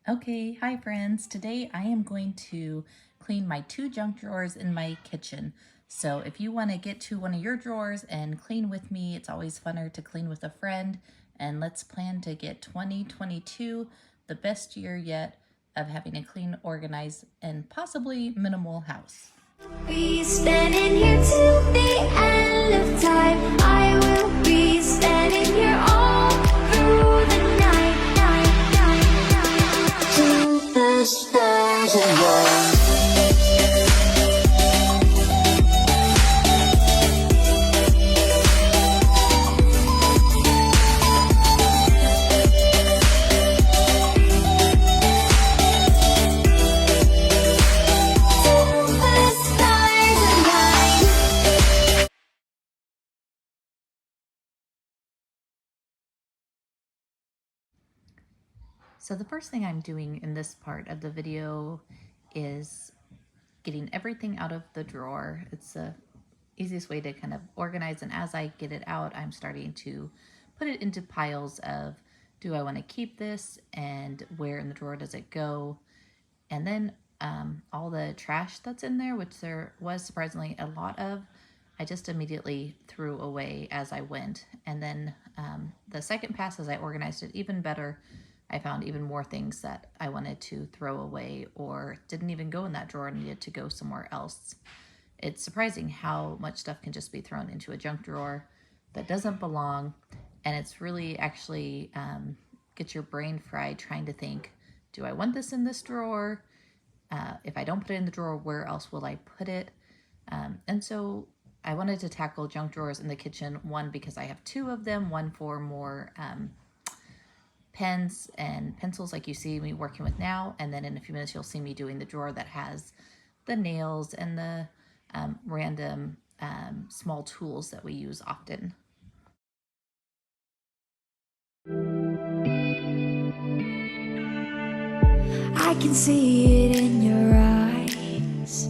Okay, hi friends. Today I am going to clean my two junk drawers in my kitchen. So if you want to get to one of your drawers and clean with me, it's always funner to clean with a friend. And let's plan to get 2022 the best year yet of having a clean, organized, and possibly minimal house. Be standing here till the end of time. I will be standing here all through the night. Till the stars align. So the first thing I'm doing in this part of the video is getting everything out of the drawer. It's the easiest way to kind of organize, and as I get it out, I'm starting to put it into piles of, do I want to keep this and where in the drawer does it go? And then all the trash that's in there, which there was surprisingly a lot of, I just immediately threw away as I went. And then the second pass, as I organized it even better, I found even more things that I wanted to throw away or didn't even go in that drawer and needed to go somewhere else. It's surprising how much stuff can just be thrown into a junk drawer that doesn't belong. And it's really actually gets your brain fried trying to think, do I want this in this drawer? If I don't put it in the drawer, where else will I put it? And so I wanted to tackle junk drawers in the kitchen, one, because I have two of them, one for more pens and pencils like you see me working with now, and then in a few minutes you'll see me doing the drawer that has the nails and the random small tools that we use often. I can see it in your eyes.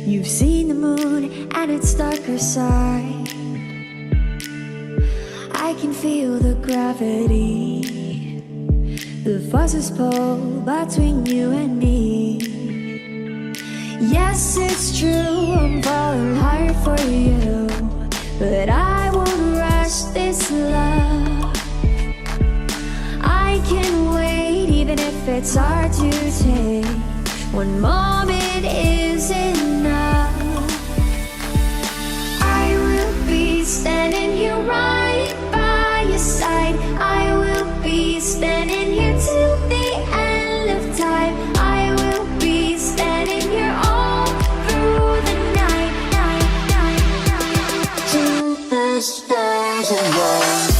You've seen the moon and its darker side. I can feel the gravity, the forces pull between you and me. Yes, it's true, I'm falling hard for you, but I won't rush this love. I can wait even if it's hard to take. One moment is enough. I will be standing here right by your side. I will be standing here till the end of time. I will be standing here all through the night. Till the stars align.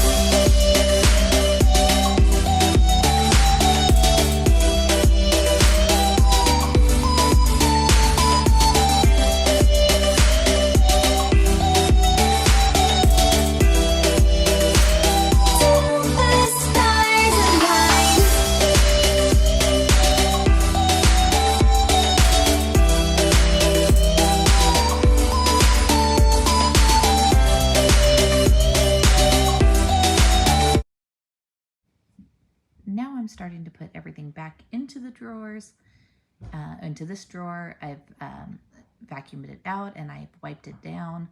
Now I'm starting to put everything back into the drawers, into this drawer. I've vacuumed it out and I've wiped it down,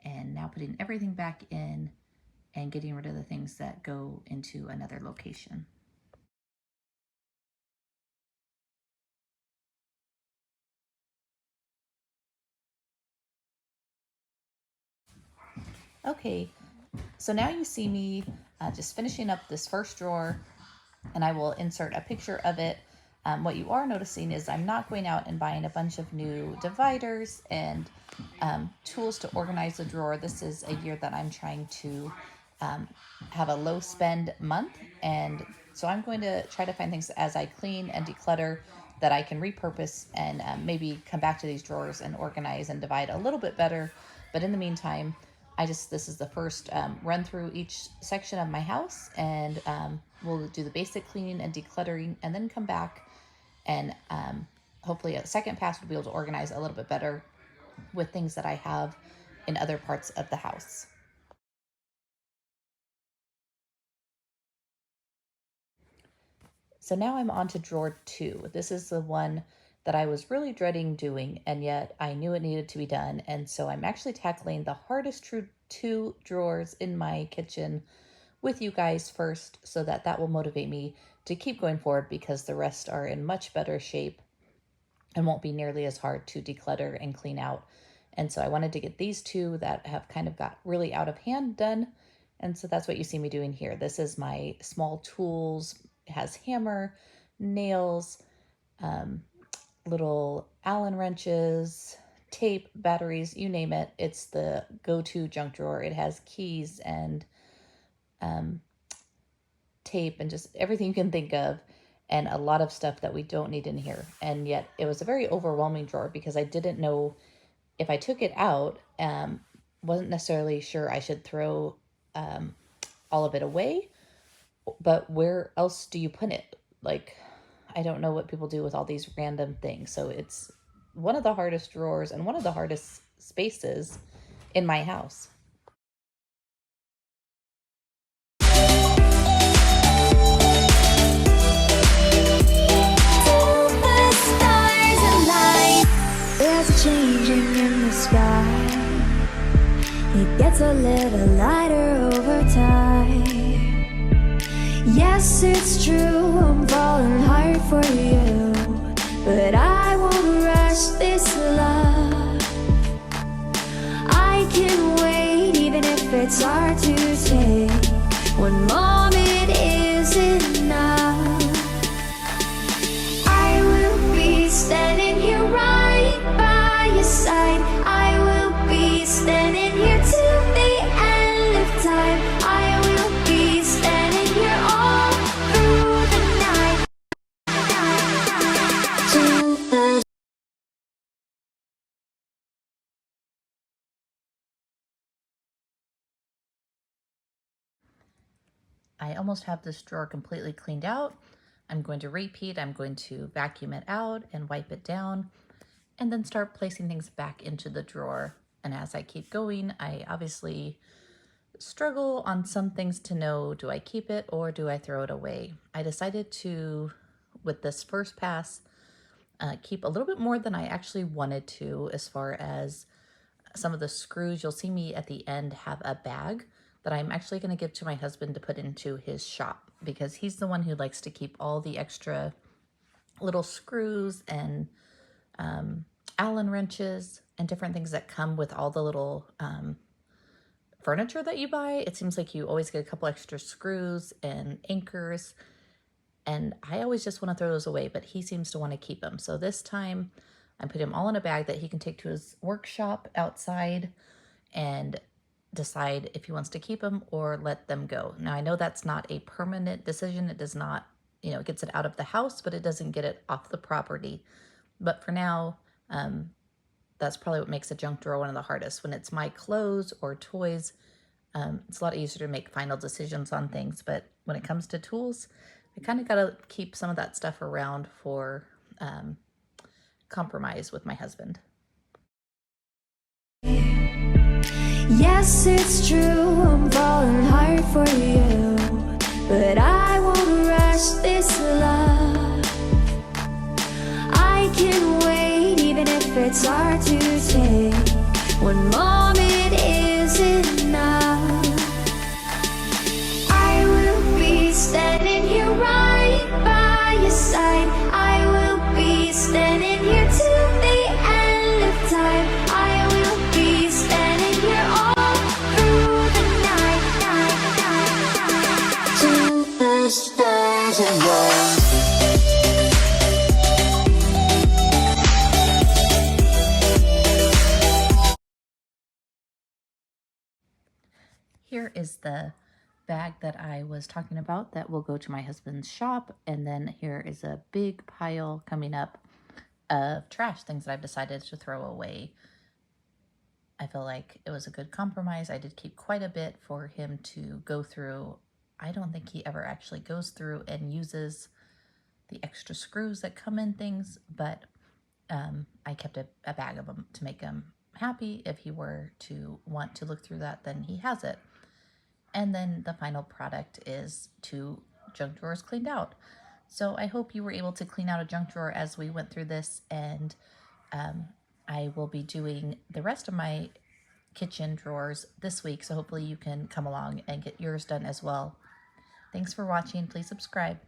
and now putting everything back in and getting rid of the things that go into another location. Okay, so now you see me just finishing up this first drawer, and I will insert a picture of it. What you are noticing is I'm not going out and buying a bunch of new dividers and tools to organize the drawer. This is a year that I'm trying to have a low spend month, and so I'm going to try to find things as I clean and declutter that I can repurpose and maybe come back to these drawers and organize and divide a little bit better. But in the meantime, this is the first run through each section of my house, and we'll do the basic cleaning and decluttering and then come back and hopefully a second pass will be able to organize a little bit better with things that I have in other parts of the house. So now I'm on to drawer 2. This is the one that I was really dreading doing, and yet I knew it needed to be done. And so I'm actually tackling the hardest 2 drawers in my kitchen with you guys first, so that will motivate me to keep going forward, because the rest are in much better shape and won't be nearly as hard to declutter and clean out. And so I wanted to get these 2 that have kind of got really out of hand done. And so that's what you see me doing here. This is my small tools. It has hammer, nails, little Allen wrenches, tape, batteries, you name it. It's the go-to junk drawer. It has keys and tape and just everything you can think of, and a lot of stuff that we don't need in here. And yet it was a very overwhelming drawer because I didn't know if I took it out, wasn't necessarily sure I should throw all of it away, but where else do you put it? Like, I don't know what people do with all these random things. So it's one of the hardest drawers and one of the hardest spaces in my house. The stars align. There's a changing in the sky. It gets a little lighter over time. Yes, it's true, I'm falling hard for you, but I won't rush this love. I can wait, even if it's hard to take. One moment is enough. I will be standing here right by your side. I will be standing here till the end of time. I will be standing here all through the night. Till the I almost have this drawer completely cleaned out. I'm going to repeat. I'm going to vacuum it out and wipe it down, and then start placing things back into the drawer. And as I keep going, I obviously struggle on some things to know, do I keep it or do I throw it away? I decided to, with this first pass, keep a little bit more than I actually wanted to, as far as some of the screws. You'll see me at the end have a bag that I'm actually going to give to my husband to put into his shop, because he's the one who likes to keep all the extra little screws and Allen wrenches and different things that come with all the little furniture that you buy. It seems like you always get a couple extra screws and anchors, and I always just want to throw those away, but he seems to want to keep them. So this time I put him all in a bag that he can take to his workshop outside and decide if he wants to keep them or let them go. Now, I know that's not a permanent decision. It does not, it gets it out of the house, but it doesn't get it off the property. But for now, that's probably what makes a junk drawer one of the hardest. When it's my clothes or toys, it's a lot easier to make final decisions on things. But when it comes to tools, I kind of got to keep some of that stuff around for compromise with my husband. Yes, it's true, I'm falling hard for you, but I won't rush this love. I can wait, even if it's hard to take. One moment is enough. I will be standing here right by your side. I will be standing here till the end of time. I will be standing here all through the night. Till the stars align. Here is the bag that I was talking about that will go to my husband's shop. And then here is a big pile coming up of trash, things that I've decided to throw away. I feel like it was a good compromise. I did keep quite a bit for him to go through. I don't think he ever actually goes through and uses the extra screws that come in things, but I kept a bag of them to make him happy. If he were to want to look through that, then he has it. And then the final product is 2 junk drawers cleaned out. So I hope you were able to clean out a junk drawer as we went through this, and I will be doing the rest of my kitchen drawers this week, so hopefully you can come along and get yours done as well. Thanks for watching. Please subscribe.